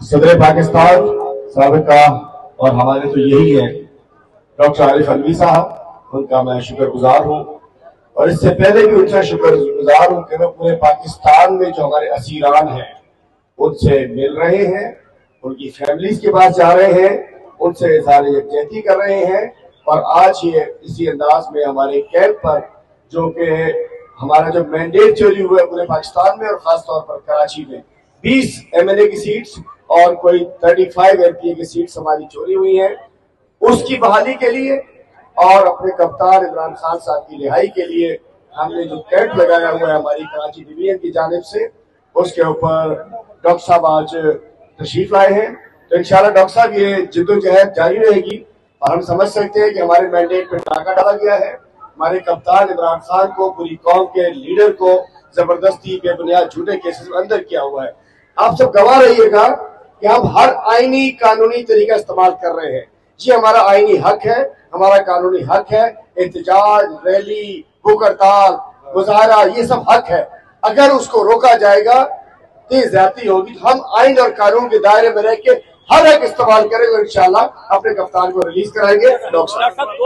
सदर पाकिस्तान साबिका और हमारे तो यही है डॉक्टर आरिफ अलवी साहब, उनका मैं शुक्रगुजार हूँ। और इससे पहले भी उनसे शुक्रगुजार हूँ कि वो पूरे पाकिस्तान में जो हमारे असीरान हैं उनसे मिल रहे हैं, उनकी फैमिलीज के पास जा रहे हैं, उनसे इज़हार यकजहती कर रहे हैं। और आज ये इसी अंदाज में हमारे कैंप पर जो कि हमारा जो मैंडेट चोरी हुआ है पूरे पाकिस्तान में और खासतौर पर कराची में 20 MLA की सीट्स और कोई 35 MPA की सीट्स हमारी चोरी हुई हैं, उसकी बहाली के लिए और अपने कप्तान इमरान खान साहब की रिहाई के लिए हमने जो कैंप लगाया हुआ है हमारी कराची डिवीजन की जानिब से, उसके ऊपर डॉक्टर साहब आज तशरीफ लाए हैं। तो इंशाल्लाह डॉक्टर साहब ये जिद्दोजहद जारी रहेगी और हम समझ सकते हैं कि हमारे मैंडेट पर टाका डाला गया है। हमारे कप्तान इमरान खान को, पूरी कौम के लीडर को जबरदस्ती बेबुनियाद झूठे केसेस में अंदर किया हुआ है। आप सब गवाह रहिएगा कि हम हर आईनी कानूनी तरीका इस्तेमाल कर रहे हैं। ये हमारा आईनी हक है, हमारा कानूनी हक है। एहतजाज, रैली, भूख हड़ताल, मुजाहरा, ये सब हक है। अगर उसको रोका जाएगा तो ज्यादती होगी। तो हम आइन और कानून के दायरे में रह के हर एक इस्तेमाल करेंगे, इंशाल्लाह अपने कप्तान को रिलीज कराएंगे। डॉक्टर